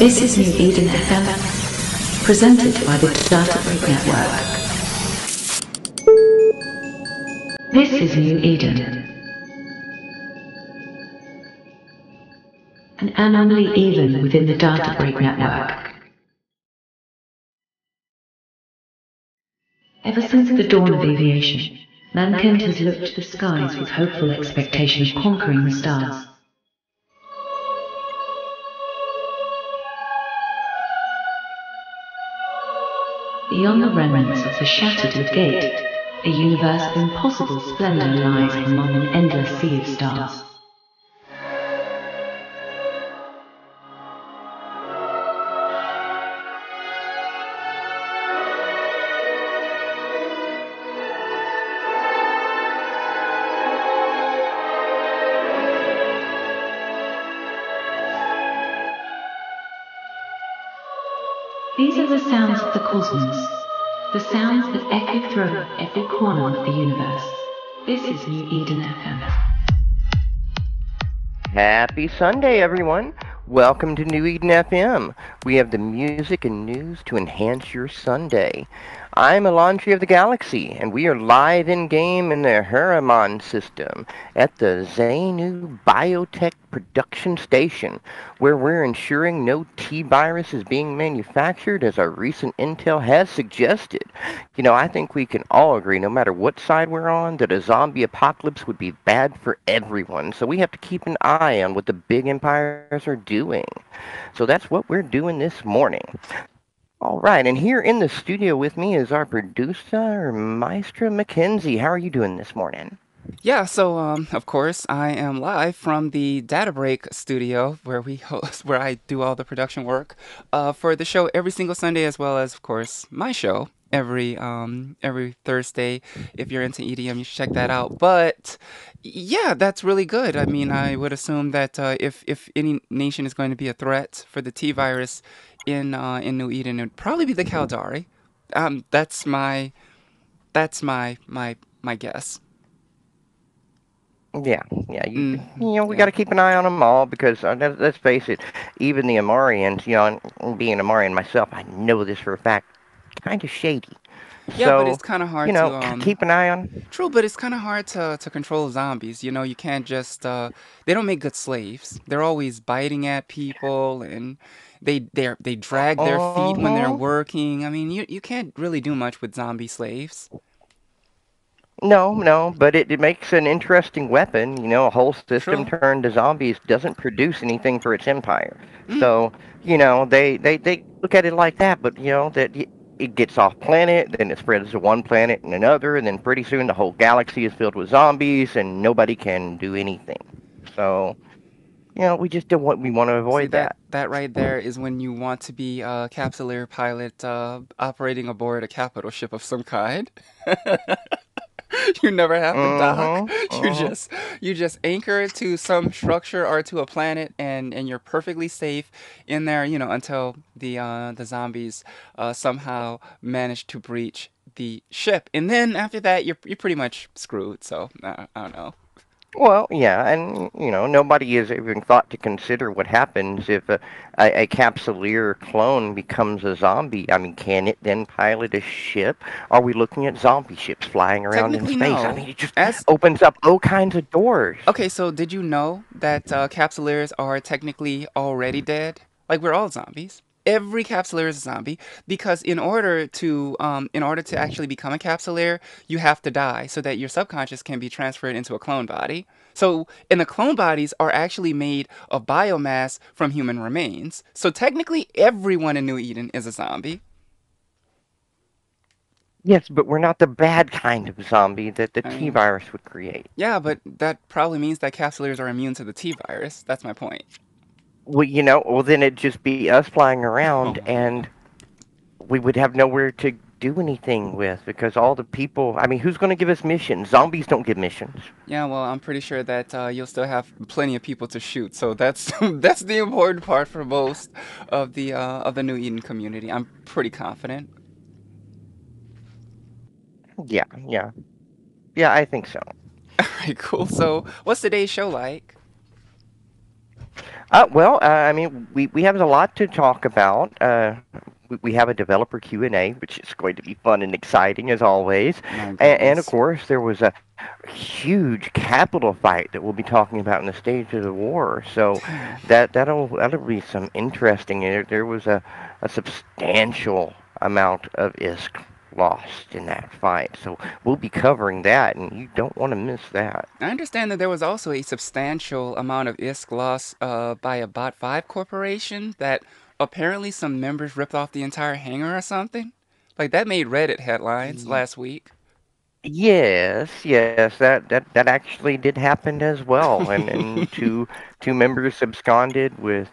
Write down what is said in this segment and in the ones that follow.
This is New Eden FM, presented by the Data Break Network. This is New Eden, an anomaly even within the Data Break Network. Ever since the dawn of aviation, mankind has looked to the skies with hopeful expectation of conquering the stars. Beyond the remnants of the shattered gate, a universe of impossible splendor lies among an endless sea of stars. These are the sounds of the cosmos, the sounds that echo through every corner of the universe. This is New Eden FM. Happy Sunday, everyone. Welcome to New Eden FM. We have the music and news to enhance your Sunday. I'm Alondri of the Galaxy, and we are live in-game in the Hirtamon system at the Xenu Biotech Production Station, where we're ensuring no T-virus is being manufactured, as our recent intel has suggested. You know, I think we can all agree, no matter what side we're on, that a zombie apocalypse would be bad for everyone, so we have to keep an eye on what the big empires are doing. So that's what we're doing this morning. All right, and here in the studio with me is our producer, Maestra Mackenzie. How are you doing this morning? Yeah, so of course I am live from the Data Break studio where we host, where I do all the production work for the show every single Sunday, as well as, of course, my show every Thursday. If you're into EDM, you should check that out. But yeah, that's really good. I mean, I would assume that if any nation is going to be a threat for the T virus in New Eden, it would probably be the Caldari. That's my guess. Yeah. We got Yeah. to keep an eye on them all because let's face it, even the Amarians, and being an Amarian myself, I know this for a fact, kind of shady. Yeah, but So, it's kind of hard to keep an eye on. true, but it's kind of hard to control zombies. You know, you can't just they don't make good slaves. They're always biting at people and they drag their feet when they're Uh-huh. working. I mean, you can't really do much with zombie slaves. No, but it makes an interesting weapon. You know, a whole system True. turned to zombies doesn't produce anything for its empire. Mm. So, they look at it like that, but, it gets off planet, then it spreads to one planet and another, and then pretty soon the whole galaxy is filled with zombies and nobody can do anything. So, we want to See avoid that that. that right there is when you want to be a capsuleer pilot operating aboard a capital ship of some kind. You never have to dock. Mm-hmm. You Mm-hmm. just you just anchor it to some structure or to a planet, and you're perfectly safe in there. You know, until the zombies somehow manage to breach the ship, and then after that, you're pretty much screwed. So I don't know. Well, yeah, and nobody has even thought to consider what happens if a Capsuleer clone becomes a zombie. I mean, can it then pilot a ship? Are we looking at zombie ships flying around in Technically, space? I no. mean, it just As opens up all kinds of doors. Okay, so did you know that capsuleers are technically already dead? Like we're all zombies. Every capsuleer is a zombie because in order to actually become a capsuleer, you have to die so that your subconscious can be transferred into a clone body. So, and the clone bodies are actually made of biomass from human remains. So technically, everyone in New Eden is a zombie. Yes, but we're not the bad kind of zombie that the I T mean, virus would create. yeah, but that probably means that capsuleers are immune to the T virus. That's my point. Well, then it'd just be us flying Oh around, man. and we would have nowhere to do anything with because all the people. I mean, who's going to give us missions? Zombies don't give missions. Yeah, well, I'm pretty sure that you'll still have plenty of people to shoot. So that's that's the important part for most of the New Eden community. I'm pretty confident. Yeah, I think so. All right, cool. So, what's today's show like? I mean, we have a lot to talk about. We have a developer Q&A, which is going to be fun and exciting as always. My And of goodness. course, there was a huge capital fight that we'll be talking about in the stage of the war. So that'll be some interesting. There was a substantial amount of ISK lost in that fight. So we'll be covering that, and you don't want to miss that. I understand that there was also a substantial amount of ISK loss by a Bot 5 corporation that apparently some members ripped off the entire hangar or something. Like that made Reddit headlines last week. Yes, that actually did happen as well, and two members absconded with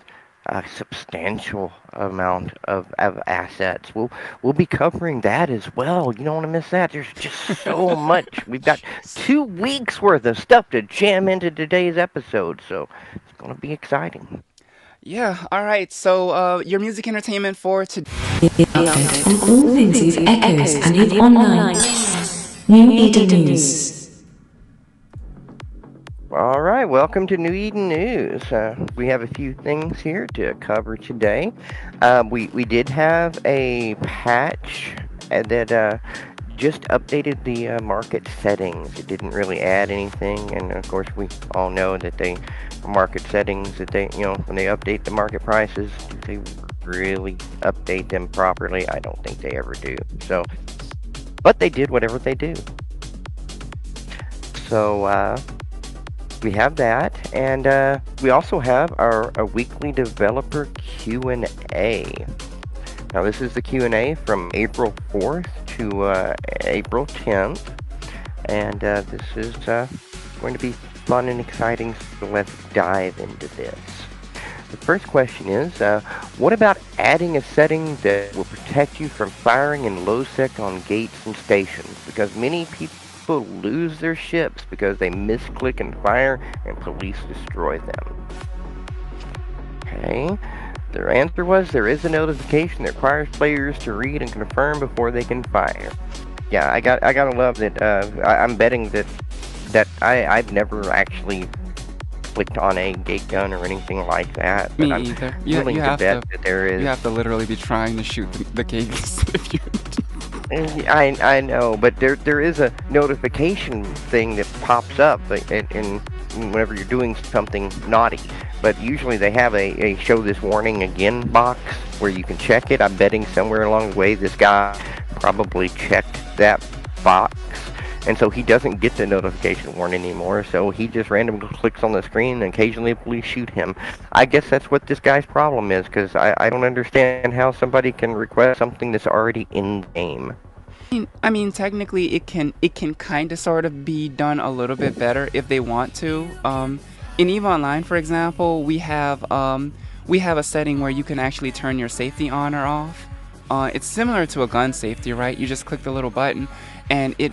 a substantial amount of assets. We'll be covering that as well. You don't want to miss that. There's just so much. We've got Jeez. 2 weeks worth of stuff to jam into today's episode, so it's gonna be exciting. Yeah, all right. So, your music entertainment for today. Update on all things with Echoes and EVE Online. New Eden News. All right, welcome to New Eden News. We have a few things here to cover today. We did have a patch that just updated the market settings. It didn't really add anything, and of course we all know that they market settings that they when they update the market prices, do they really update them properly? I don't think they ever do. So, but they did whatever they do. So we have that, and we also have our weekly developer Q&A. Now this is the Q&A from April 4th to April 10th, and this is going to be fun and exciting, so let's dive into this. The first question is, what about adding a setting that will protect you from firing in low sec on gates and stations? Because many people lose their ships because they misclick and fire and police destroy them. Okay. Their answer was there is a notification that requires players to read and confirm before they can fire. Yeah, I gotta love that. I'm betting that I've never actually clicked on a gate gun or anything like that. But Me I'm either. willing You to have bet to. that there is. You have to literally be trying to shoot the gates if you. I know, but there is a notification thing that pops up in whenever you're doing something naughty. But usually they have a show this warning again box where you can check it. I'm betting somewhere along the way this guy probably checked that box, and so he doesn't get the notification warning anymore. So he just randomly clicks on the screen, and occasionally police shoot him. I guess that's what this guy's problem is, because I don't understand how somebody can request something that's already in game. I mean, technically, it can kind of sort of be done a little bit better if they want to. In EVE Online, for example, we have a setting where you can actually turn your safety on or off. It's similar to a gun safety, right? You just click the little button, and it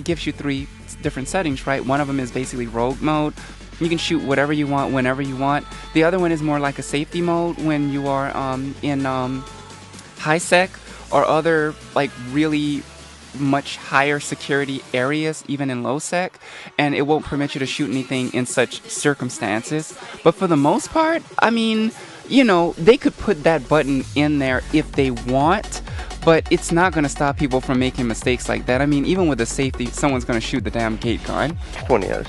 gives you 3 different settings, right? One of them is basically rogue mode. You can shoot whatever you want, whenever you want. The other one is more like a safety mode when you are in high sec or other like really much higher security areas, even in low sec, and it won't permit you to shoot anything in such circumstances. But for the most part, I mean, they could put that button in there if they want, but it's not going to stop people from making mistakes like that. I mean, even with the safety, someone's going to shoot the damn gate gun. Which one is?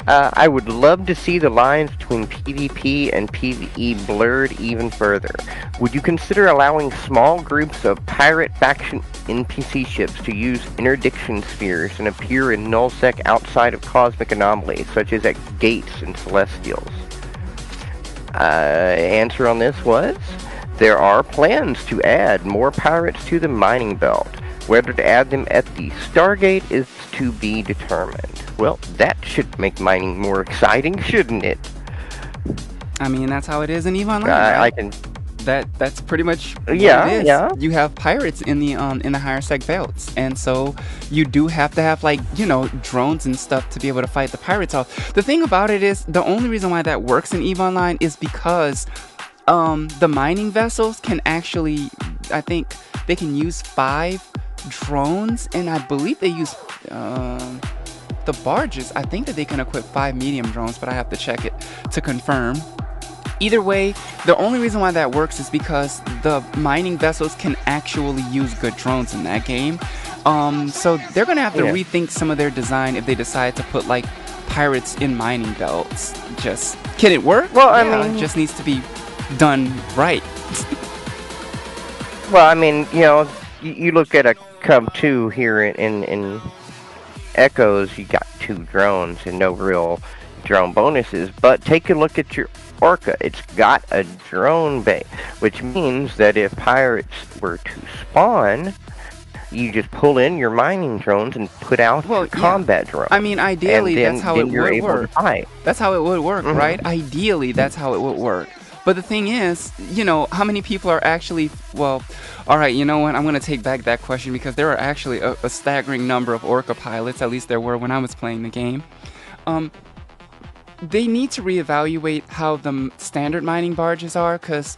I would love to see the lines between PvP and PvE blurred even further. Would you consider allowing small groups of pirate faction NPC ships to use interdiction spheres and appear in nullsec outside of cosmic anomalies, such as at gates and celestials? Answer on this was, there are plans to add more pirates to the mining belt. Whether to add them at the Stargate is to be determined. Well, that should make mining more exciting, shouldn't it? I mean, that's how it is in EVE Online, I right? can. That's pretty much what Yeah, it is. yeah. You have pirates in the higher sec belts, and so you do have to have like drones and stuff to be able to fight the pirates off. The thing about it is the only reason why that works in EVE Online is because the mining vessels can actually, I think they can use 5 drones, and I believe they use the barges. I think that they can equip 5 medium drones, but I have to check it to confirm. Either way, the only reason why that works is because the mining vessels can actually use good drones in that game. So they're gonna have to Yeah. rethink some of their design if they decide to put like pirates in mining belts. Just can it work? Well, I Yeah, mean- it just needs to be done right. Well, I mean, you look at a Cub 2 here in Echoes, you got 2 drones and no real drone bonuses. But take a look at your Orca. It's got a drone bay, which means that if pirates were to spawn, you just pull in your mining drones and put out Well, your yeah. combat drones. I mean, ideally, and then, that's how then it you're would able work. to fight. That's how it would work, Mhm. right? Ideally, that's how it would work. But the thing is, how many people are actually, well, all right, you know what? I'm going to take back that question because there are actually a staggering number of Orca pilots, at least there were when I was playing the game. They need to reevaluate how the standard mining barges are because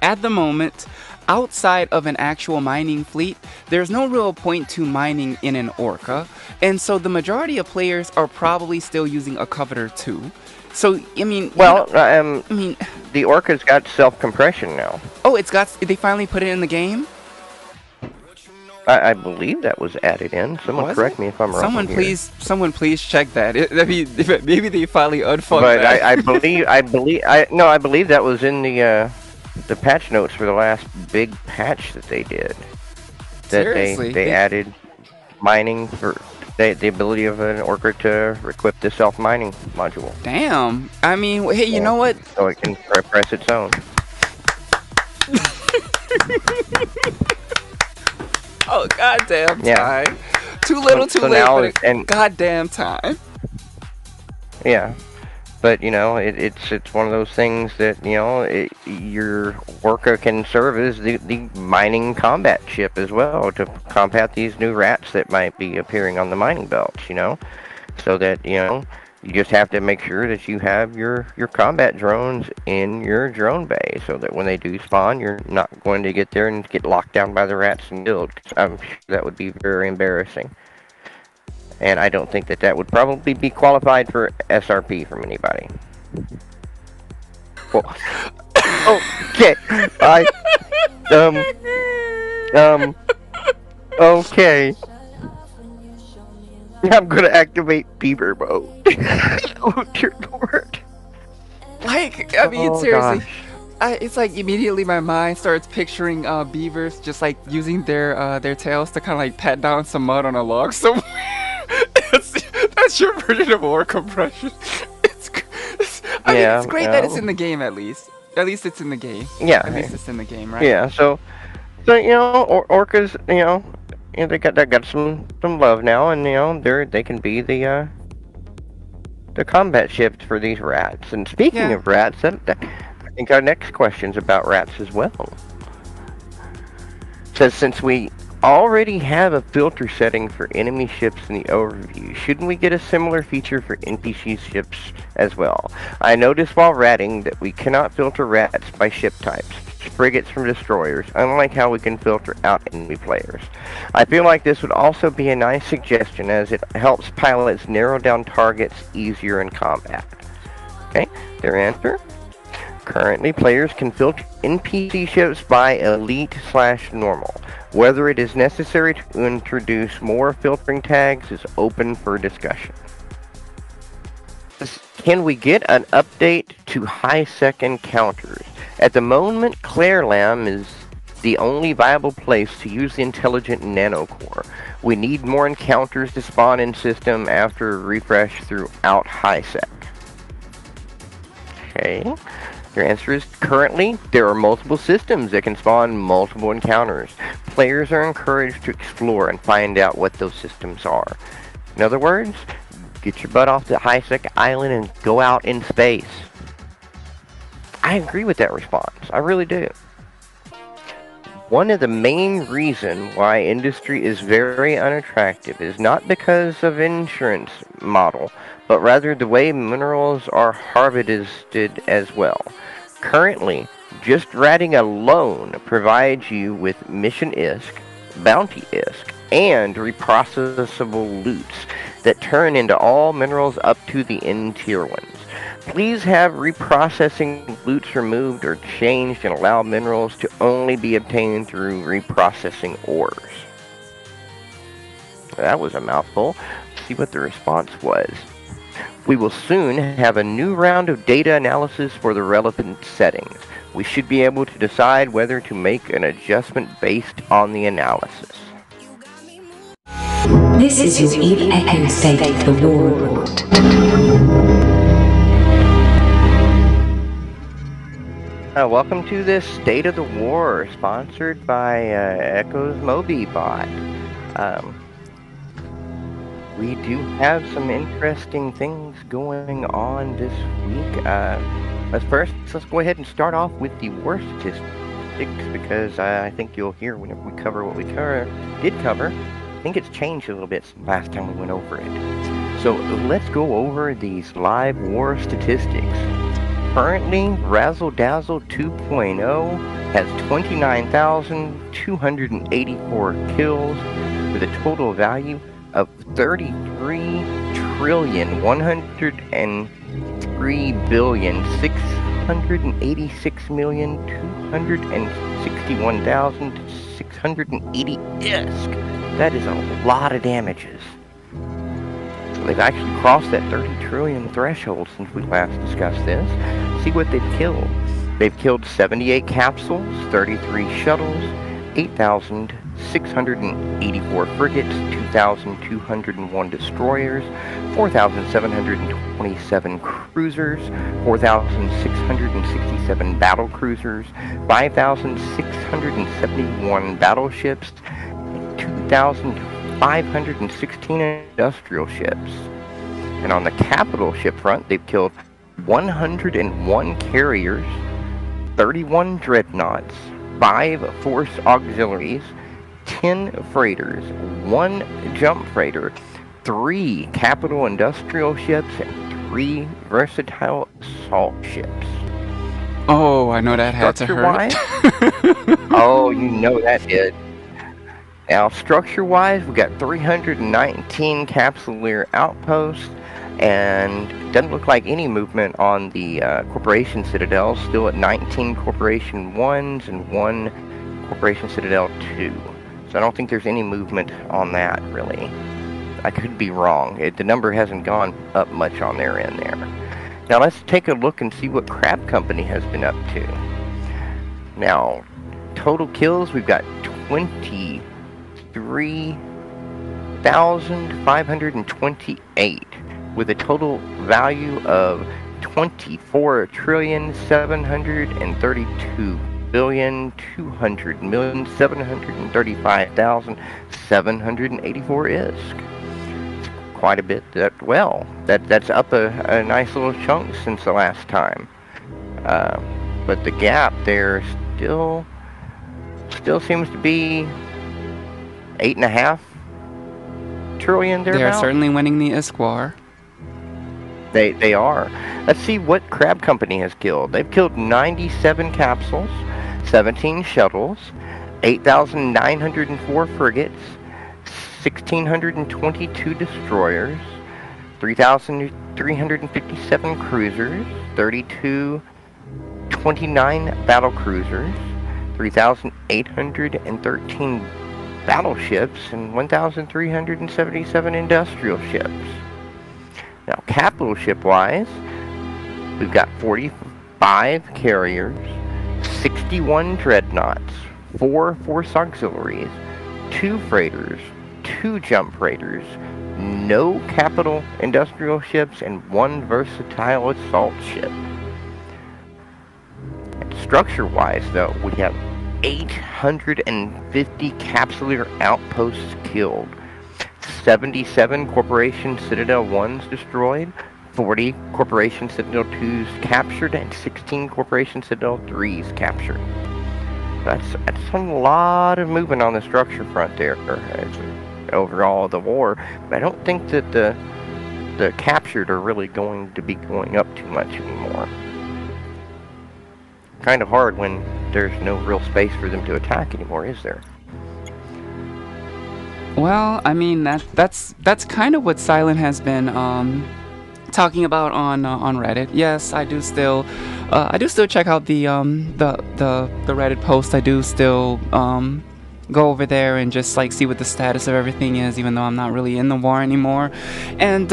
at the moment, outside of an actual mining fleet, there's no real point to mining in an Orca. And so the majority of players are probably still using a Covetor 2. So, I mean... Well, I mean... the Orca's got self-compression now. Oh, they finally put it in the game? I believe that was added in. Someone Was correct it? me if I'm wrong. Someone please check that. Maybe they finally unfucked But that. I believe that was in the patch notes for the last big patch that they did. That Seriously? they added mining for the ability of an Orca to equip the self-mining module, Damn. I mean, hey, you Yeah. know what? so it can press its own. Oh, goddamn Yeah. time. Too little, too So late, now but it's- and- goddamn time. Yeah, but it's one of those things that your Orca can serve as the mining combat ship as well to combat these new rats that might be appearing on the mining belts. So that you just have to make sure that you have your combat drones in your drone bay, so that when they do spawn, you're not going to get there and get locked down by the rats and killed. 'Cause I'm sure that would be very embarrassing. And I don't think that would probably be qualified for SRP from anybody. Well, okay. Okay. I'm gonna activate beaver mode. Oh dear Lord. Like, I mean, Oh, seriously. gosh. It's like immediately my mind starts picturing beavers just like using their tails to kind of like pat down some mud on a log somewhere. That's your version of war compression. I mean, it's great that it's in the game at least. At least it's in the game. Yeah. At least it's in the game, right? Yeah. So Orcas, they got some love now, and they can be the combat ship for these rats. And speaking Yeah. of rats, I think our next question's about rats as well. Says, since we already have a filter setting for enemy ships in the overview, shouldn't we get a similar feature for NPC ships as well? I noticed while ratting that we cannot filter rats by ship types, frigates from destroyers, unlike how we can filter out enemy players. I feel like this would also be a nice suggestion, as it helps pilots narrow down targets easier in combat. Okay, their answer? Currently, players can filter NPC ships by elite/normal. Whether it is necessary to introduce more filtering tags is open for discussion. Can we get an update to high-sec encounters? At the moment, Clairlam is the only viable place to use the intelligent nanocore. We need more encounters to spawn in system after a refresh throughout high-sec. Okay. Your answer is, currently, there are multiple systems that can spawn multiple encounters. Players are encouraged to explore and find out what those systems are. In other words, get your butt off the high-sec island and go out in space. I agree with that response. I really do. One of the main reasons why industry is very unattractive is not because of insurance model, but rather the way minerals are harvested as well. Currently, just ratting alone provides you with mission ISK, bounty ISK, and reprocessable loots that turn into all minerals up to the N tier ones. Please have reprocessing loots removed or changed and allow minerals to only be obtained through reprocessing ores. That was a mouthful. Let's see what the response was. We will soon have a new round of data analysis for the relevant settings. We should be able to decide whether to make an adjustment based on the analysis. This is your Eve Echo State of the War report. Welcome to this State of the War, sponsored by Echo's Moby Bot. We do have some interesting things going on this week. Let's go ahead and start off with the war statistics, because I think you'll hear whenever we cover what we did cover. I think it's changed a little bit since last time we went over it. So let's go over these live war statistics. Currently, Razzle Dazzle 2.0 has 29,284 kills with a total value of 33,103,686,261,680 ISK. That is a lot of damages. So they've actually crossed that 30 trillion threshold since we last discussed this. See what they've killed. They've killed 78 capsules, 33 shuttles, 8,684 frigates, 2,201 destroyers, 4,727 cruisers, 4,667 battle cruisers, 5,671 battleships, and 2,516 industrial ships. And on the capital ship front, they've killed 101 carriers, 31 dreadnoughts, 5 force auxiliaries, 10 freighters, 1 jump freighter, 3 capital industrial ships, and 3 versatile assault ships. Oh, I know that had to hurt. Oh, you know that did. Now, structure-wise, we got 319 capsuleer outposts, and it doesn't look like any movement on the Corporation Citadel. Still at 19 Corporation 1s and 1 Corporation Citadel 2. So I don't think there's any movement on that, really. I could be wrong. The number hasn't gone up much on their end there. Now let's take a look and see what Crab Company has been up to. Now, total kills, we've got 23,528 with a total value of 24,732,200,735,784 ISK. Quite a bit. That's up a nice little chunk since the last time. But the gap there still seems to be 8.5 trillion there. They are certainly winning the ISK war. They are. Let's see what Crab Company has killed. They've killed 97 capsules, 17 shuttles, 8,904 frigates, 1,622 destroyers, 3,357 cruisers, 3,229 battle cruisers, 3,813 battleships, and 1,377 industrial ships. Now, capital ship-wise, we've got 45 carriers, 61 dreadnoughts, 4 force auxiliaries, 2 freighters, 2 jump freighters, no capital industrial ships, and 1 versatile assault ship. And structure-wise, though, we have 850 capsuleer outposts killed, 77 Corporation Citadel 1s destroyed, 40 Corporation Citadel 2s captured, and 16 Corporation Citadel 3s captured. That's a lot of movement on the structure front there overall of the war. But I don't think that the captured are really going to be going up too much anymore. Kind of hard when there's no real space for them to attack anymore, is there? Well, I mean that's kind of what Silent has been talking about on Reddit. Yes, I do still check out the Reddit post. I do still go over there and just like see what the status of everything is, even though I'm not really in the war anymore. And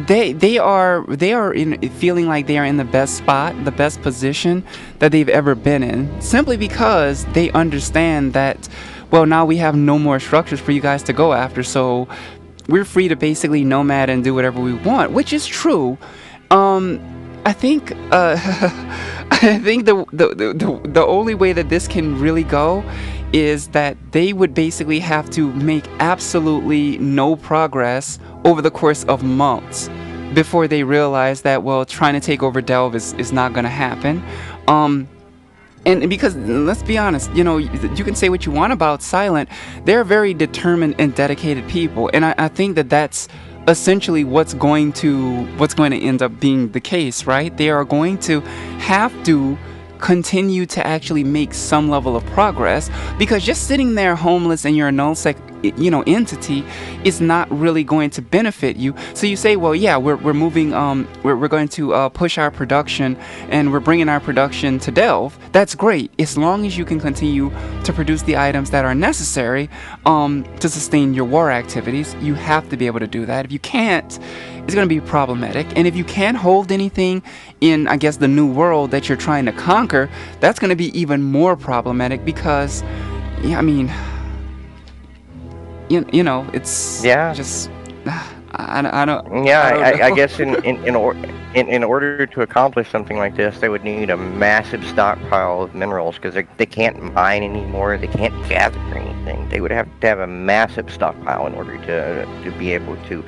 they are in feeling like they are in the best spot, the best position that they've ever been in, simply because they understand that, well, now we have no more structures for you guys to go after, so we're free to basically nomad and do whatever we want, which is true. Um, I think I think the only way that this can really go is that they would basically have to make absolutely no progress over the course of months before they realize that, well, trying to take over Delve is not going to happen. Um, and because let's be honest, you can say what you want about Silent. They're very determined and dedicated people, and I think that that's essentially what's going to end up being the case, right? They are going to have to continue to actually make some level of progress, because just sitting there homeless and you're a null-sec entity is not really going to benefit you. So you say, well, yeah, we're moving, we're going to push our production, and we're bringing our production to Delve. That's great, as long as you can continue to produce the items that are necessary to sustain your war activities. You have to be able to do that. If you can't, it's going to be problematic. And if you can't hold anything in, I guess, the new world that you're trying to conquer, that's going to be even more problematic, because, yeah, I mean, it's Yeah. just I don't Yeah, I don't I know. guess in order to accomplish something like this, they would need a massive stockpile of minerals, because they can't mine anymore. They can't gather anything. They would have to have a massive stockpile in order to be able to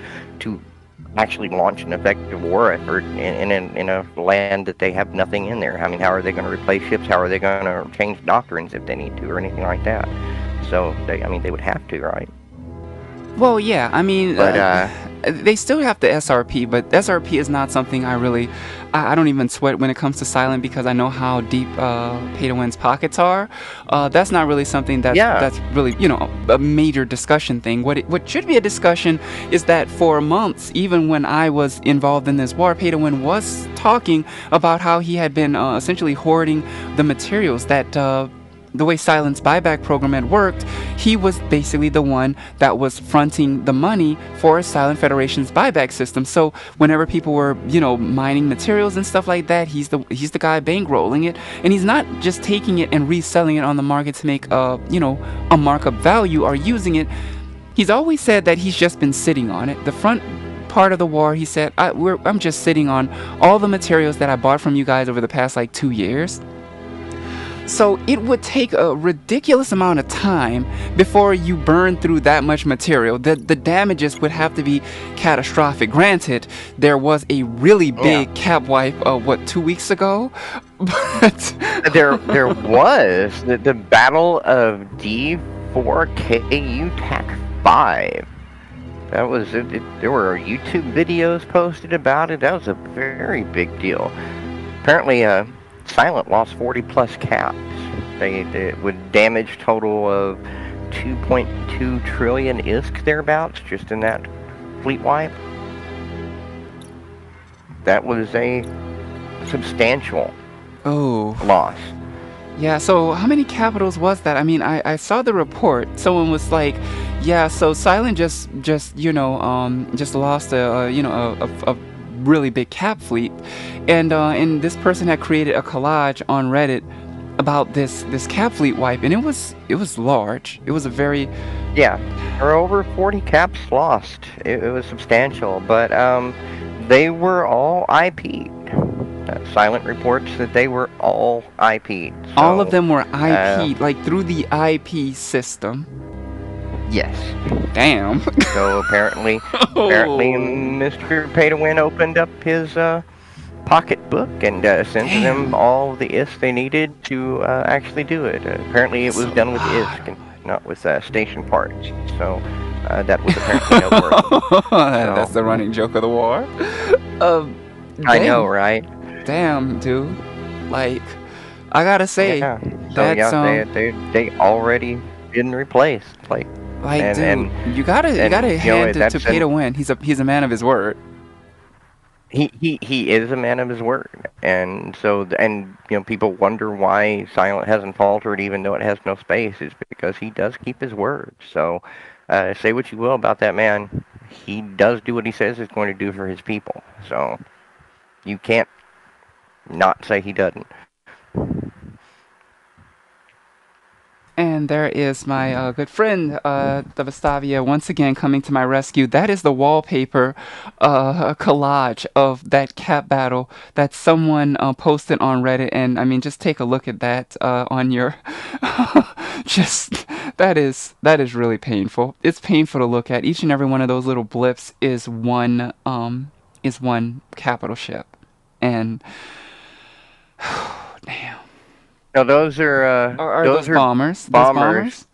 actually launch an effective war effort in a land that they have nothing in there. I mean, how are they going to replace ships? How are they going to change doctrines if they need to, or anything like that? So I mean, they would have to, right? Well, yeah, I mean, But they still have the SRP, but SRP is not something I don't even sweat when it comes to Silent, because I know how deep Pay to Win's pockets are. That's not really something yeah, that's really, a major discussion thing. What should be a discussion is that for months, even when I was involved in this war, Pay to Win was talking about how he had been essentially hoarding the materials that the way Silent's buyback program had worked. He was basically the one that was fronting the money for Silent Federation's buyback system. So whenever people were, mining materials and stuff like that, he's the guy bankrolling it, and he's not just taking it and reselling it on the market to make a markup value, or using it. He's always said that he's just been sitting on it. The front part of the war, he said, I'm just sitting on all the materials that I bought from you guys over the past like 2 years. So it would take a ridiculous amount of time before you burn through that much material. The damages would have to be catastrophic. Granted, there was a really yeah. big cap wipe, 2 weeks ago? But There was the Battle of D4KU TAC 5. That was it. There were YouTube videos posted about it. That was a very big deal. Apparently, Silent lost 40 plus caps. They would damage total of 2.2 trillion ISK thereabouts, just in that fleet wipe. That was a substantial oh, loss. yeah. So how many capitals was that? I mean, I saw the report. Someone was like, yeah. So Silent just lost a really big cap fleet, and this person had created a collage on Reddit about this cap fleet wipe, and it was large. It was a very Yeah, there were over 40 caps lost. It was substantial, but they were all IP'd. Silent reports that they were all IP'd. all of So, them were IP'd, like through the IP system. yes. Damn. So apparently Oh, Mr. Pay to Win opened up his pocketbook and sent them damn. all the ISK they needed to actually do it. Apparently it So, was done with ISK and not with station parts. So that was apparently noteworthy. that's So the running joke of the war. Um, I know, damn, right? damn, dude. Like, I gotta say, Yeah. So that's yeah, they already been replaced. like, And dude, and you gotta and hand to that's Pay to Win. He's a man of his word. he is a man of his word, and so and people wonder why Silent hasn't faltered, even though it has no space. Is because he does keep his word. So, say what you will about that man, he does do what he says he's going to do for his people. So you can't not say he doesn't. And there is my good friend, Devastavia, once again coming to my rescue. That is the wallpaper collage of that cap battle that someone posted on Reddit. And I mean, just take a look at that on your. just that is really painful. It's painful to look at. Each and every one of those little blips is one capital ship, and damn. No, those are Are those those are bombers? Those bombers.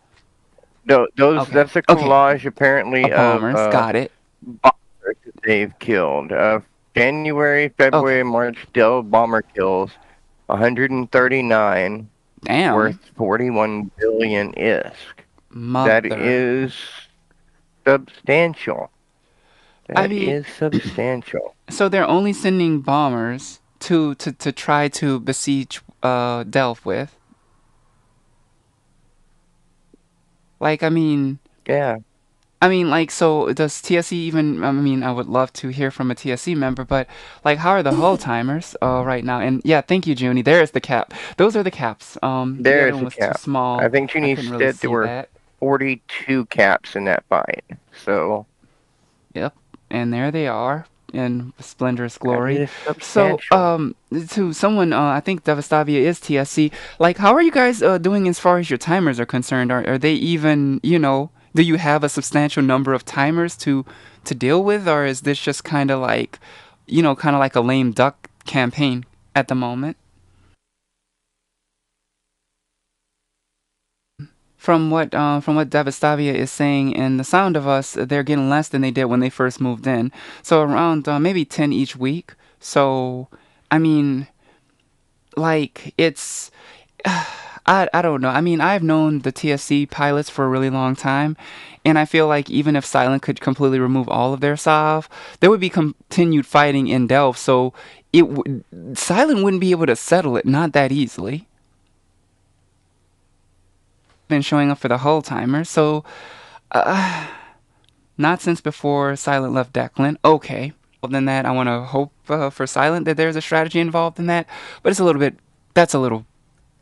bombers? Those Okay. that's a Okay. collage apparently of Bombers. Got it. bombers that they've killed. January, Okay. February, March, Dell bomber kills 139 Damn. worth 41 billion ISK. That Mother. is substantial. I That mean, is substantial. so they're only sending bombers to try to besiege Delph with. Like, Yeah. like, so does TSE even? I mean, I would love to hear from a TSE member, but like, how are the hull timers right now? And yeah, thank you, Junie. There's the cap. Those are the caps. The other There's one a was too cap. I small. think I Junie couldn't really said there see were that. 42 caps in that fight. So Yep, and there they are in splendorous that glory. is So, substantial. to someone, I think Devastavia is TSC. Like, how are you guys doing as far as your timers are concerned? Are they even, do you have a substantial number of timers to deal with, or is this just kind of like, kind of like a lame duck campaign at the moment? From what Devastavia is saying in the Sound of Us, they're getting less than they did when they first moved in. So around maybe 10 each week. So, I mean, like I don't know. I mean, I've known the TSC pilots for a really long time, and I feel like even if Silent could completely remove all of their salve, there would be continued fighting in Delph. So Silent wouldn't be able to settle it not that easily. Been showing up for the whole timer. So not since before Silent left Declan. Okay. Well, then that I want to hope for Silent that there's a strategy involved in that, but it's a little bit. That's a little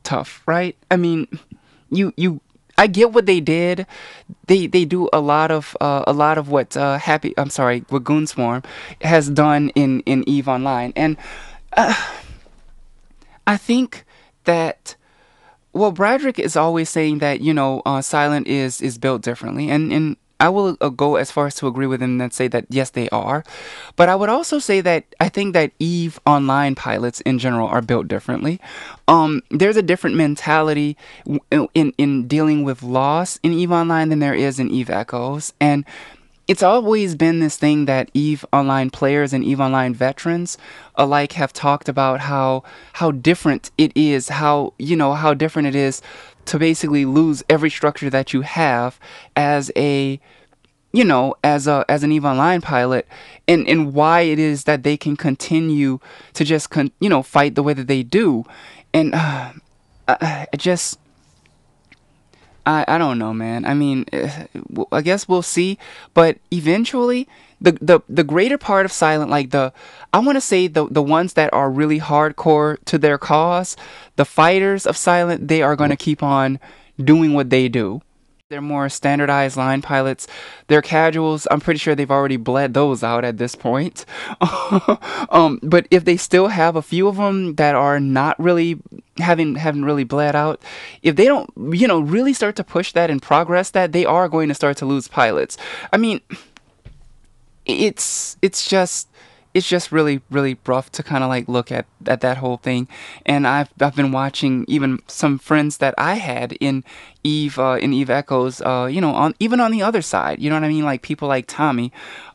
tough, right? I mean, you. I get what they did. They do a lot of what what Goonswarm has done in Eve Online, and I think that well, Bradrick is always saying that Silent is built differently, and I will go as far as to agree with him and say that yes, they are. But I would also say that I think that Eve Online pilots in general are built differently. There's a different mentality in dealing with loss in Eve Online than there is in Eve Echoes, and it's always been this thing that Eve Online players and Eve Online veterans alike have talked about how different it is, how different it is to basically lose every structure that you have as a as an Eve Online pilot, and why it is that they can continue to just fight the way that they do, and I just I don't know, man. I mean, I guess we'll see. But eventually, the greater part of Silent, like I want to say the ones that are really hardcore to their cause, the fighters of Silent, they are going to keep on doing what they do. They're more standardized line pilots. They're casuals. I'm pretty sure they've already bled those out at this point. But if they still have a few of them that are not really haven't really bled out, if they don't, really start to push that and progress that, they are going to start to lose pilots. I mean, it's just really really rough to kind of like look at that whole thing, and I've been watching even some friends that I had in Eve Echoes, on even on the other side, you know what I mean, like people like Tommy,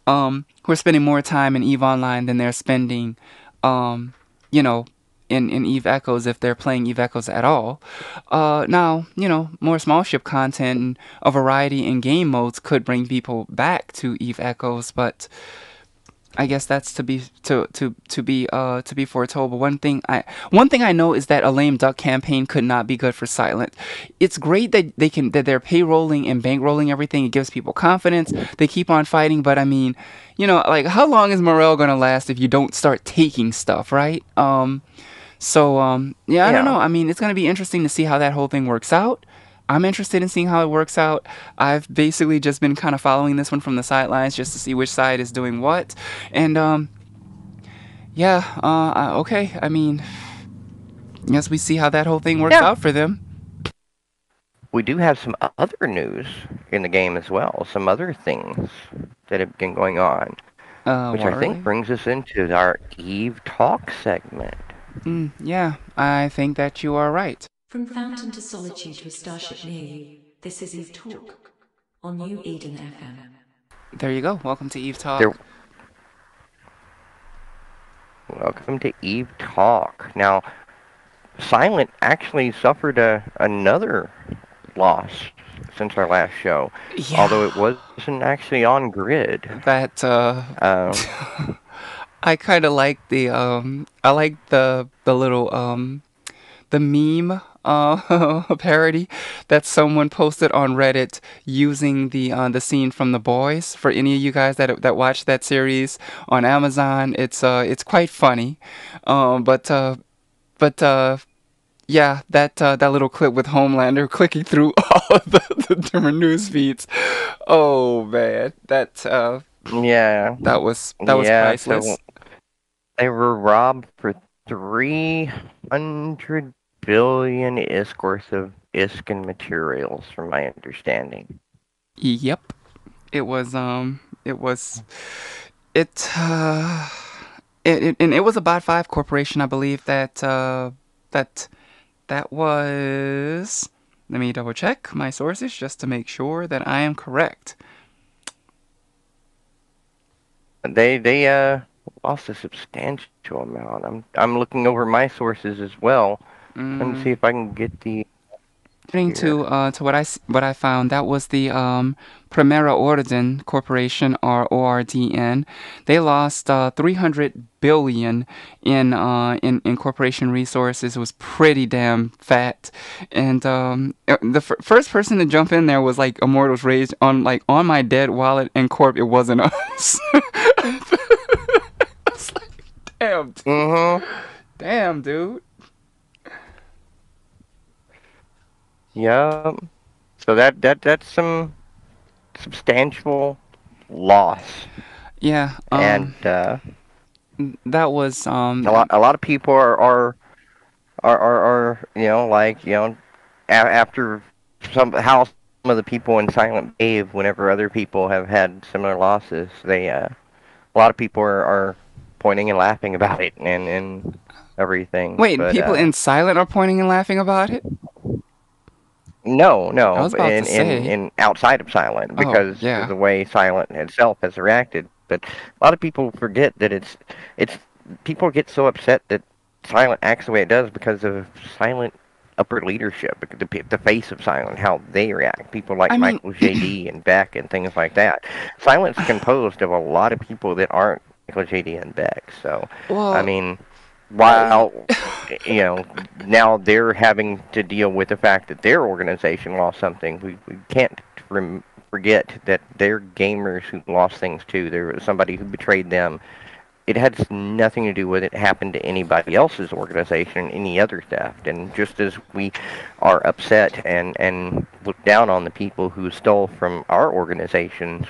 who are spending more time in Eve Online than they're spending, um you know in Eve Echoes, if they're playing Eve Echoes at all. Now, more small ship content and a variety in game modes could bring people back to Eve Echoes, but I guess that's to be foretold. But one thing I know is that a lame duck campaign could not be good for Silent. It's great that they're payrolling and bankrolling everything. It gives people confidence. They keep on fighting, but I mean, like how long is morale gonna last if you don't start taking stuff, right? Yeah, I don't Yeah, know. I mean, it's gonna be interesting to see how that whole thing works out. I'm interested in seeing how it works out. I've basically just been kind of following this one from the sidelines just to see which side is doing what. And yeah, okay. I mean, yes, we see how that whole thing works yeah. out for them. We do have some other news in the game as well. Some other things that have been going on, which I What think really? brings us into our Eve Talk segment. Yeah, I think that you are right. From fountain to solitude to a starship near you, this is Eve Talk on New Eden FM. There you go. Welcome to Eve There, Talk. welcome to Eve Talk. Now, Silent actually suffered another loss since our last show, although it Yeah, wasn't actually on grid. that Uh, I kind of like I like the little the meme parody that someone posted on Reddit using the scene from The Boys. For any of you guys that watch that series on Amazon, it's quite funny. Um, but uh, but yeah, that little clip with Homelander clicking through all of the different news feeds. Oh man, yeah, that was yeah. So priceless. they were robbed for 300 billion ISK worth of ISK materials, from my understanding. Yep, it was it. And it was a Bot 5 corporation, I believe that that was. Let me double check my sources just to make sure that I am correct. They lost a substantial amount. I'm looking over my sources as well, trying to see Mm, if I can get the According here. to what I found, that was the Primera Orden Corporation, or ORDN. They lost 300 billion in corporation resources. It was pretty damn fat, and the first person to jump in there was like Immortals Rage on on my dead wallet and corp. It wasn't us. I was like, damn, Mm-hmm. damn, dude. Yep. So that's some substantial loss, Yeah, and that was a lot of people are like after how some of the people in Silent behave whenever other people have had similar losses. They a lot of people are pointing and laughing about it and everything. Wait, But people in silent are pointing and laughing about it? no, I no, was about to say. in outside of Silent, Oh, because of yeah. the way Silent itself has reacted. But a lot of people forget that it's people get so upset that Silent acts the way it does because of Silent upper leadership, the face of Silent, how they react. People like I mean, Michael J.D. and Beck and things like that. Silent's composed of a lot of people that aren't Michael J.D. and Beck. So, I well, mean, I, while now they're having to deal with the fact that their organization lost something. We can't forget that they're gamers who lost things too. There was somebody who betrayed them. It had nothing to do with it happened to anybody else's organization, any other theft. And just as we are upset and look down on the people who stole from our organizations,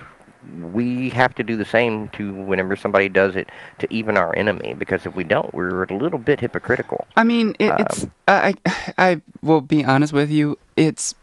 we have to do the same to whenever somebody does it to even our enemy, because if we don't, we're a little bit hypocritical. I mean, it's. Um, I will be honest with you. It's.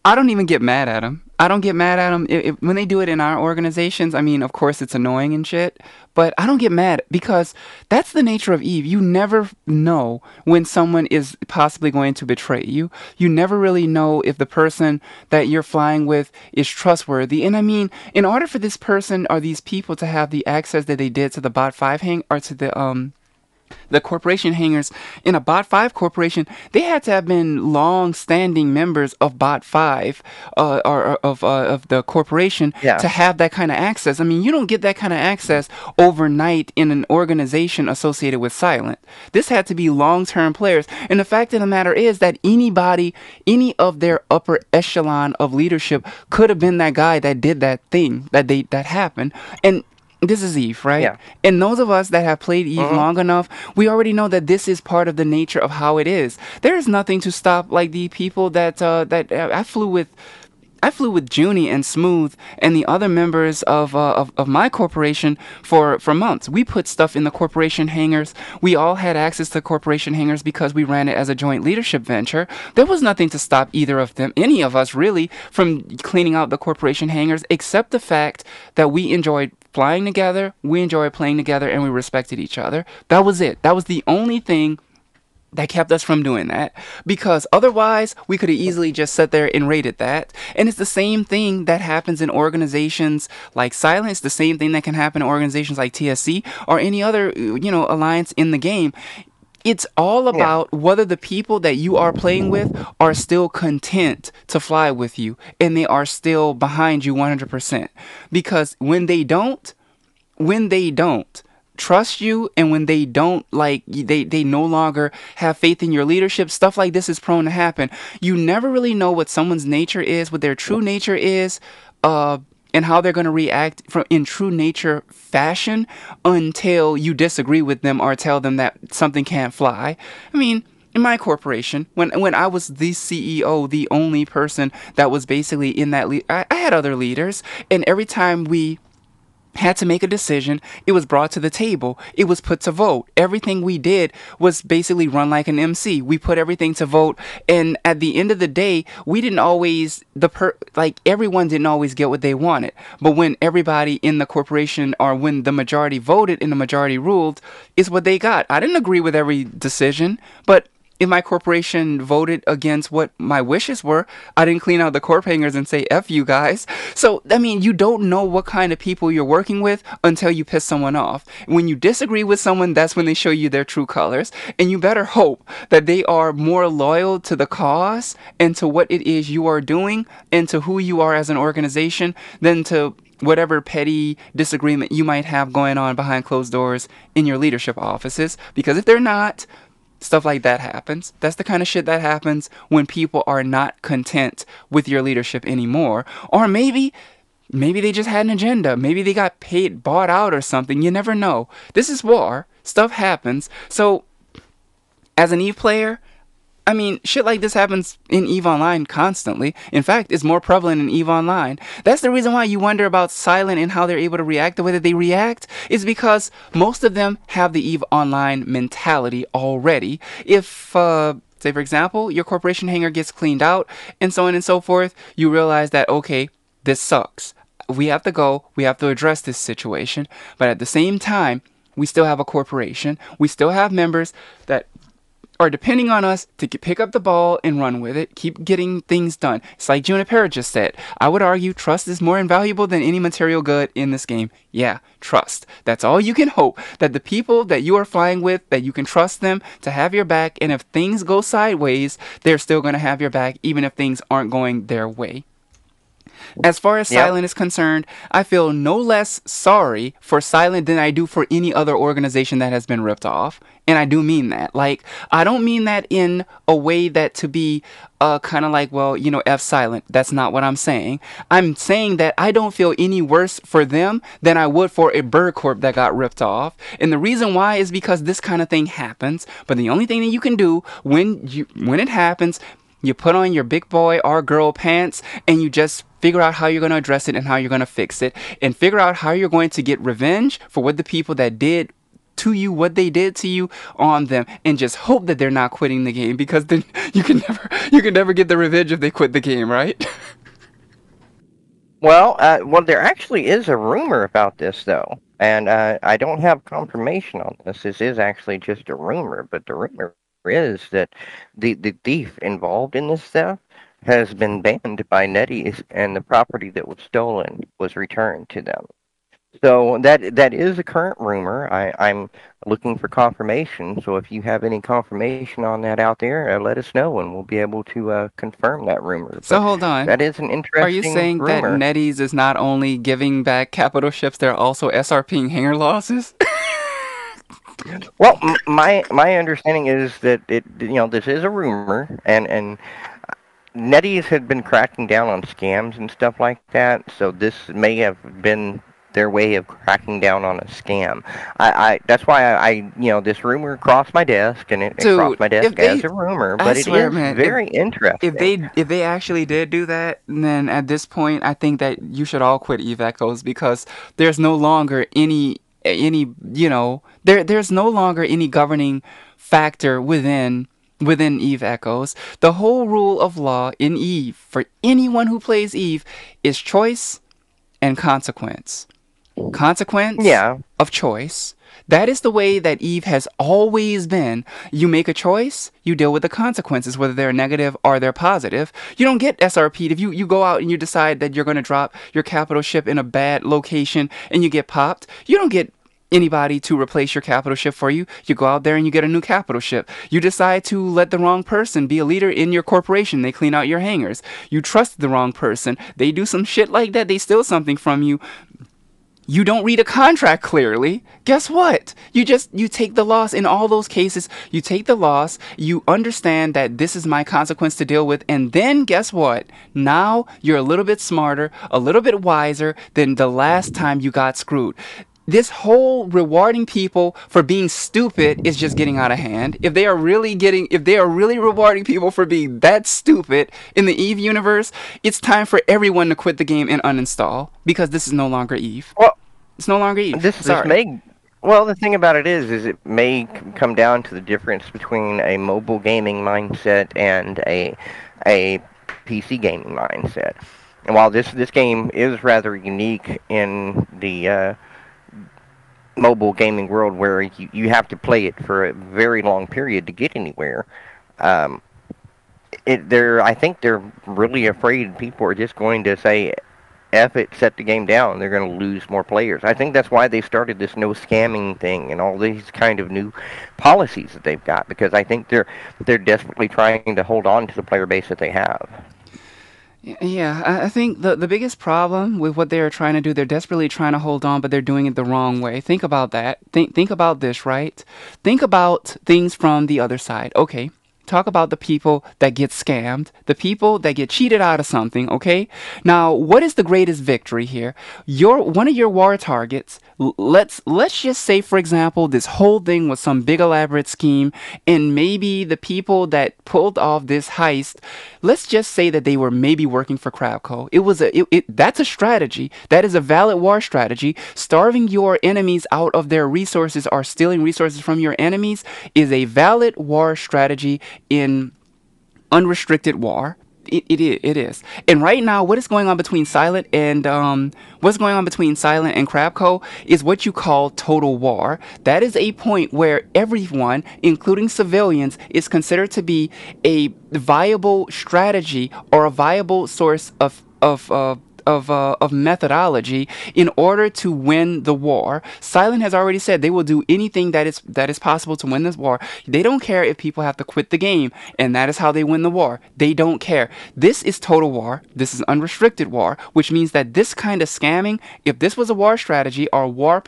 I don't even get mad at them. I don't get mad at them when they do it in our organizations. I mean, of course, it's annoying and shit, but I don't get mad because that's the nature of Eve. You never know when someone is possibly going to betray you. You never really know if the person that you're flying with is trustworthy. And I mean, in order for this person or these people to have the access that they did to the Bot 5 hang or to The corporation hangers in a Bot 5 corporation, they had to have been long-standing members of Bot 5 of the corporation Yeah. to have that kind of access. I mean, you don't get that kind of access overnight in an organization associated with Silent. This had to be long-term players. And the fact of the matter is that anybody, any of their upper echelon of leadership could have been that guy that did that thing that happened. And this is Eve, right? Yeah. And those of us that have played Eve Hmm. long enough, we already know that this is part of the nature of how it is. There is nothing to stop like the people that I flew with Junie and Smooth and the other members of my corporation for months. We put stuff in the corporation hangars. We all had access to corporation hangars because we ran it as a joint leadership venture. There was nothing to stop either of them, any of us really, from cleaning out the corporation hangars, except the fact that we enjoyed flying together, we enjoyed playing together, and we respected each other. That was it. That was the only thing that kept us from doing that, because otherwise we could have easily just sat there and rated that. And it's the same thing that happens in organizations like Silence, the same thing that can happen in organizations like TSC or any other alliance in the game. It's all Yeah. about whether the people that you are playing with are still content to fly with you and they are still behind you 100%. Because when they don't trust you, and when they don't, like, they no longer have faith in your leadership, stuff like this is prone to happen. You never really know what someone's nature is, what their true nature is, uh and how they're going to react from in true nature fashion until you disagree with them or tell them that something can't fly. I mean, in my corporation, when I was the CEO, the only person that was basically in that I had other leaders, and every time we had to make a decision, it was brought to the table, it was put to vote. Everything we did was basically run like an MC. We put everything to vote, and at the end of the day, we didn't always like everyone didn't always get what they wanted. But when everybody in the corporation, or when the majority voted and the majority ruled, is what they got. I didn't agree with every decision, but if my corporation voted against what my wishes were, I didn't clean out the corp hangers and say F you guys. So, I mean, you don't know what kind of people you're working with until you piss someone off. When you disagree with someone, that's when they show you their true colors. And you better hope that they are more loyal to the cause and to what it is you are doing and to who you are as an organization than to whatever petty disagreement you might have going on behind closed doors in your leadership offices. Because if they're not, stuff like that happens. That's the kind of shit that happens when people are not content with your leadership anymore. Or maybe they just had an agenda. Maybe they got paid, bought out or something. You never know. This is war. Stuff happens. So, as an Eve player, I mean, shit like this happens in EVE Online constantly. In fact, it's more prevalent in EVE Online. That's the reason why you wonder about Silent and how they're able to react the way that they react, is because most of them have the EVE Online mentality already. If, say for example, your corporation hangar gets cleaned out and so on and so forth, you realize that, okay, this sucks. We have to go, we have to address this situation, but at the same time, we still have a corporation. We still have members that are depending on us to pick up the ball and run with it, keep getting things done. It's like Juniper just said. I would argue trust is more invaluable than any material good in this game. Yeah, trust. That's all you can hope, that the people that you are flying with, that you can trust them to have your back, and if things go sideways, they're still going to have your back, even if things aren't going their way. As far as Yep. Silent is concerned, I feel no less sorry for Silent than I do for any other organization that has been ripped off. And I do mean that. Like, I don't mean that in a way that to be kind of like, well, F Silent. That's not what I'm saying. I'm saying that I don't feel any worse for them than I would for a Bird Corp that got ripped off. And the reason why is because this kind of thing happens. But the only thing that you can do when it happens, you put on your big boy or girl pants and you just figure out how you're going to address it and how you're going to fix it, and figure out how you're going to get revenge for what the people that did to you, what they did to you, on them, and just hope that they're not quitting the game, because then you can never get the revenge if they quit the game, right? Well, there actually is a rumor about this, though, and I don't have confirmation on this. This is actually just a rumor, but the rumor is that the thief involved in this theft has been banned by NetEase, and the property that was stolen was returned to them. So that is a current rumor. I'm looking for confirmation. So if you have any confirmation on that out there, let us know, and we'll be able to confirm that rumor. But So hold on. that is an Are you interesting saying that rumor. NetEase is not only giving back capital ships, they're also SRPing hanger losses? Well, my understanding is that this is a rumor, and NetEase had been cracking down on scams and stuff like that, so this may have been their way of cracking down on a scam. That's why this rumor crossed my desk, and it crossed Dude, my if desk as they a rumor, I but it swear, is man, very if interesting. they actually did do that, then at this point, I think that you should all quit Eve Echoes because there's no longer any there's no longer any governing factor within Eve Echoes. The whole rule of law in Eve for anyone who plays Eve is choice and consequence. Consequence Yeah. of choice. That is the way that Eve has always been. You make a choice, you deal with the consequences, whether they're negative or they're positive. You don't get SRP'd if you go out and you decide that you're going to drop your capital ship in a bad location and you get popped. You don't get anybody to replace your capital ship for you. You go out there and you get a new capital ship. You decide to let the wrong person be a leader in your corporation. They clean out your hangars. You trust the wrong person. They do some shit like that. They steal something from you. You don't read a contract clearly. Guess what? You take the loss in all those cases. You take the loss. You understand that this is my consequence to deal with, and then guess what? Now you're a little bit smarter, a little bit wiser than the last time you got screwed. This whole rewarding people for being stupid is just getting out of hand. If they are really rewarding people for being that stupid in the Eve universe, it's time for everyone to quit the game and uninstall because this is no longer Eve. Well, It's no longer Eve. this Sorry. may. Well, the thing about it is it may come down to the difference between a mobile gaming mindset and a PC gaming mindset. And while this game is rather unique in the mobile gaming world where you have to play it for a very long period to get anywhere. Um, I think they're really afraid people are just going to say, F it, set the game down. They're going to lose more players. I think that's why they started this no scamming thing and all these kind of new policies that they've got, because I think they're desperately trying to hold on to the player base that they have. Yeah, I think the biggest problem with what they're trying to do, they're desperately trying to hold on, but they're doing it the wrong way. Think about that. Think about this, right? Think about things from the other side. Okay. Talk about the people that get scammed, the people that get cheated out of something, okay? Now, what is the greatest victory here? Your one of your war targets, let's just say for example, this whole thing was some big elaborate scheme and maybe the people that pulled off this heist, let's just say that they were maybe working for Crabco. That's a strategy. That is a valid war strategy. Starving your enemies out of their resources or stealing resources from your enemies is a valid war strategy in unrestricted war. It is. And right now, what is going on between Silent and what's going on between Silent and Crabco is what you call total war. That is a point where everyone, including civilians, is considered to be a viable strategy or a viable source of methodology in order to win the war. Silent has already said they will do anything that is possible to win this war. They don't care if people have to quit the game, and that is how they win the war. They don't care. This is total war. This is unrestricted war, which means that this kind of scamming, if this was a war strategy or a war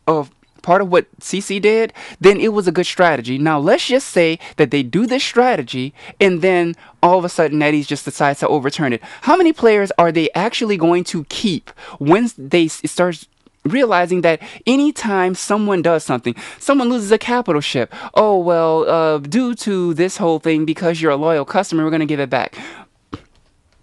of part of what CC did, then it was a good strategy. Now, let's just say that they do this strategy and then all of a sudden NetEase just decides to overturn it. How many players are they actually going to keep when they start realizing that anytime someone does something, someone loses a capital ship, oh, well, due to this whole thing, because you're a loyal customer, we're going to give it back.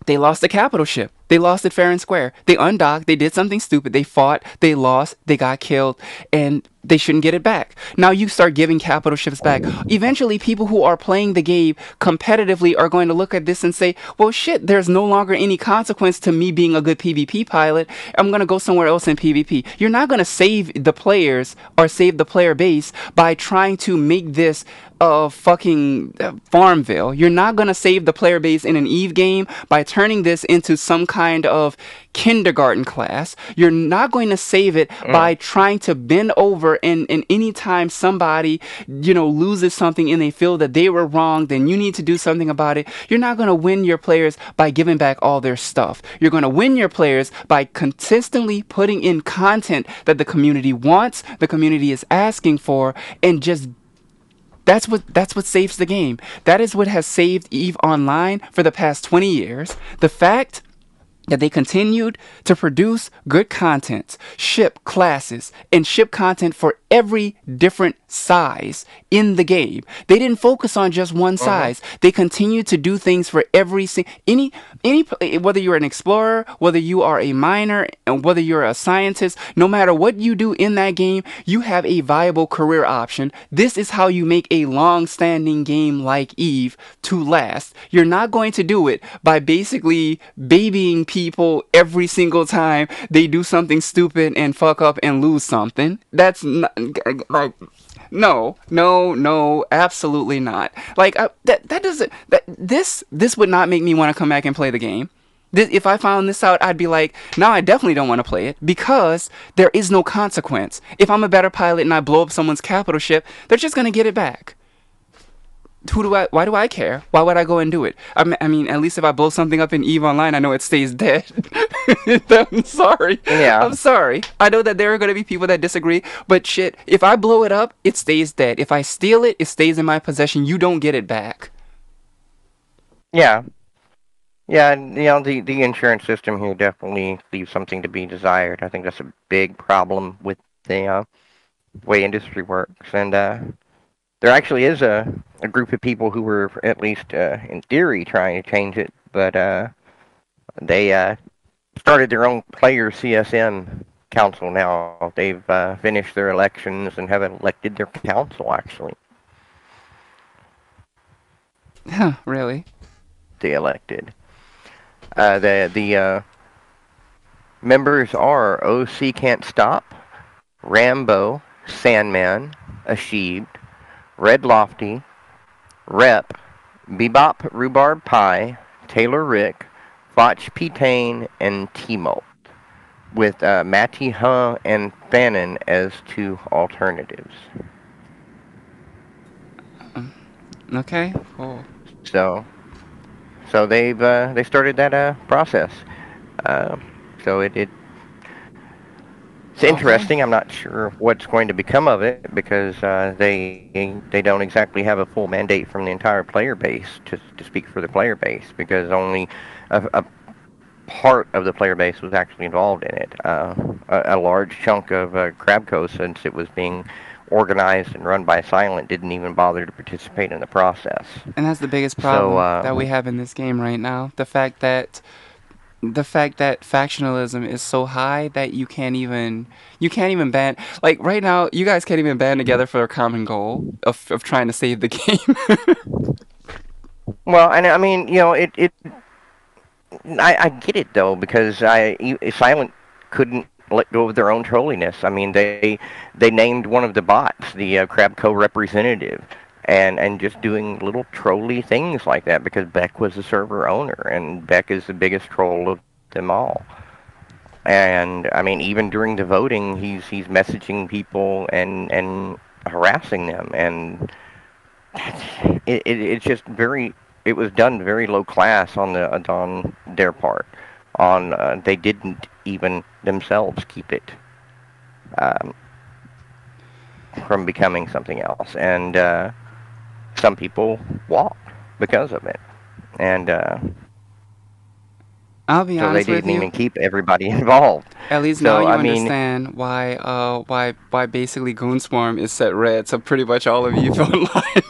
They lost the capital ship. They lost it fair and square. They undocked. They did something stupid. They fought. They lost. They got killed. And they shouldn't get it back. Now you start giving capital ships back. Eventually, people who are playing the game competitively are going to look at this and say, well, shit, there's no longer any consequence to me being a good PvP pilot. I'm going to go somewhere else in PvP. You're not going to save the players or save the player base by trying to make this fucking Farmville. You're not going to save the player base in an Eve game by turning this into some kind kind of kindergarten class. You're not going to save it by trying to bend over, and anytime somebody, loses something and they feel that they were wrong, then you need to do something about it. You're not going to win your players by giving back all their stuff. You're going to win your players by consistently putting in content that the community wants, the community is asking for, and just that's what saves the game. That is what has saved EVE Online for the past 20 years. The fact that they continued to produce good content, ship classes, and ship content for every different size in the game. They didn't focus on just one size. They continued to do things for every any whether you're an explorer, whether you are a miner, and whether you're a scientist, no matter what you do in that game, you have a viable career option. This is how you make a long-standing game like EVE to last. You're not going to do it by basically babying people every single time they do something stupid and fuck up and lose something. That's not, like, no, no, no, absolutely not. Like, that doesn't, this would not make me want to come back and play the game. If I found this out, I'd be like, now I definitely don't want to play it, because there is no consequence. If I'm a better pilot and I blow up someone's capital ship, they're just gonna get it back. Why do I care? Why would I go and do it? I mean, at least if I blow something up in EVE Online, I know it stays dead. I'm sorry. Yeah. I'm sorry. I know that there are going to be people that disagree, but shit, if I blow it up, it stays dead. If I steal it, it stays in my possession. You don't get it back. Yeah. Yeah, the insurance system here definitely leaves something to be desired. I think that's a big problem with the way industry works. And there actually is a group of people who were, at least in theory, trying to change it, but they started their own player CSM council now. They've finished their elections and have elected their council, actually. Huh, really? They elected. The members are OC Can't Stop, Rambo, Sandman, Ashibed, Red Lofty, Rep, Bebop Rhubarb Pie, Taylor Rick, Foch P-Tane, and T-Molt, with Matty Huh and Fannin as two alternatives. Okay, cool. So they started that process. So it's interesting. I'm not sure what's going to become of it, because they don't exactly have a full mandate from the entire player base to speak for the player base, because only a part of the player base was actually involved in it. A large chunk of Crabco, since it was being organized and run by Silent, didn't even bother to participate in the process. And that's the biggest problem that we have in this game right now. The fact that factionalism is so high that you can't even band, like, right now you guys can't even band together for a common goal of trying to save the game. Well, and I mean, I get it though, because Silent couldn't let go of their own trolliness. I mean, they named one of the bots the Crabco representative, and just doing little trolly things like that, because Beck was the server owner, and Beck is the biggest troll of them all. And I mean, even during the voting, he's messaging people and harassing them, and it's just very. It was done very low class on their part. They didn't even themselves keep it from becoming something else, and some people walked because of it, and I'll be so they honest with didn't you. even keep everybody involved. At least So now you I mean, understand why basically Goonswarm is set red. So pretty much all of you online.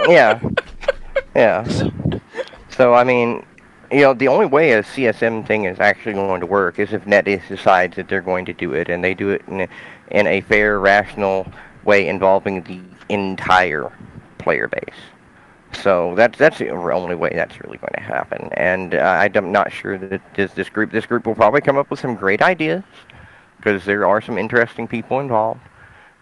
yeah, yeah. So I mean, the only way a CSM thing is actually going to work is if NetEase decides that they're going to do it, and they do it in a fair, rational way involving the entire player base. So that's the only way that's really going to happen. And I'm not sure that this group will probably come up with some great ideas, because there are some interesting people involved.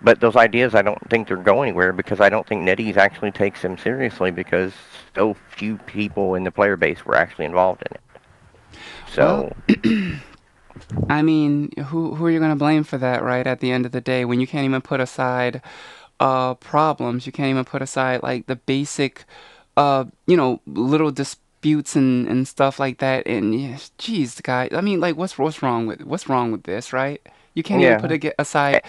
But those ideas, I don't think they'll go anywhere, because I don't think NetEase actually takes them seriously, because so few people in the player base were actually involved in it. Well, So I mean, who are you gonna blame for that, right? At the end of the day, when you can't even put aside problems, you can't even put aside like the basic little disputes and stuff like that. And yeah, geez, guys, I mean, like, what's wrong with this, right? You can't even yeah, aside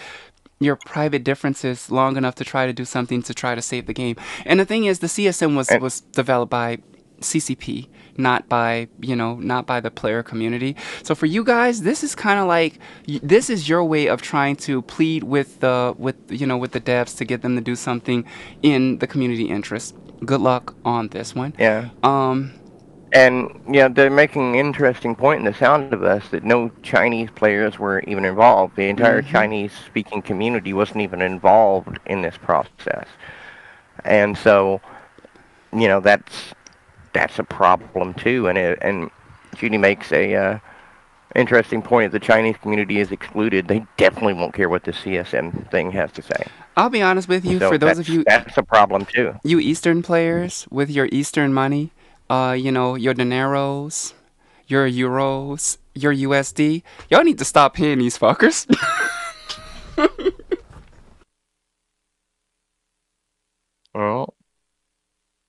your private differences long enough to try to do something to try to save the game. And the thing is, the CSM and was developed by CCP, not by not by the player community. So for you guys, this is kind of like this is your way of trying to plead with with the devs to get them to do something in the community interest. Good luck on this one. yeah. Um, And yeah, they're making an interesting point in The Sound of Us that no Chinese players were even involved. The entire mhm. Chinese-speaking community wasn't even involved in this process. And so, that's a problem too. And Judy makes a interesting point. If the Chinese community is excluded, they definitely won't care what the CSM thing has to say. I'll be honest with you. For So those of that's a problem too. you Eastern players with your Eastern money, your dineros, your euros, your USD, y'all need to stop paying these fuckers. Well,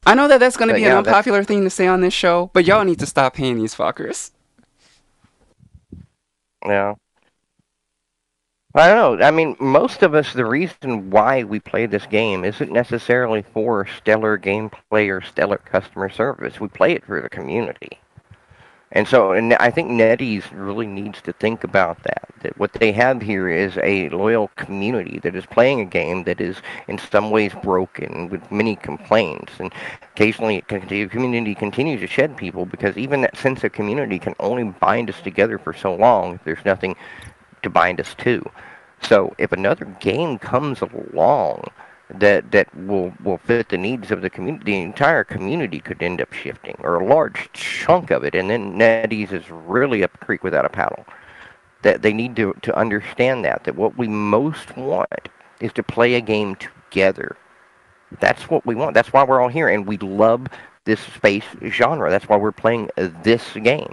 I know that that's going to but be an yeah, that's unpopular thing to say on this show, but y'all need to stop paying these fuckers. yeah. I don't know. I mean, most of us, the reason why we play this game isn't necessarily for stellar gameplay or stellar customer service. We play it for the community. And I think NetEase really needs to think about that. That what they have here is a loyal community that is playing a game that is in some ways broken with many complaints. And occasionally the community continues to shed people because even that sense of community can only bind us together for so long if there's nothing to bind us to. So if another game comes along that will fit the needs of the community, the entire community could end up shifting, or a large chunk of it, and then NetEase is really up the creek without a paddle. That they need to understand that what we most want is to play a game together. That's what we want. That's why we're all here, and we love this space genre. That's why we're playing this game.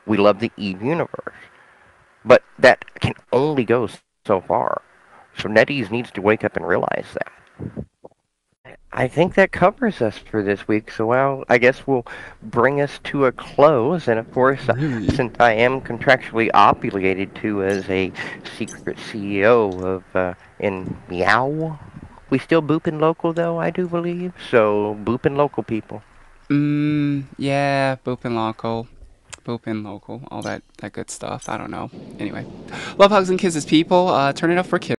We love the Eve universe. But that can only go so far. So NetEase needs to wake up and realize that. I think that covers us for this week. So, well, I guess we'll bring us to a close. And of course, Really? since I am contractually obligated to as a secret CEO of in Meow, we still booping local though, I do believe. So, booping local people. Yeah, booping local, all that good stuff. I don't know. Anyway, love hugs and kisses, people. Turn it up for kids.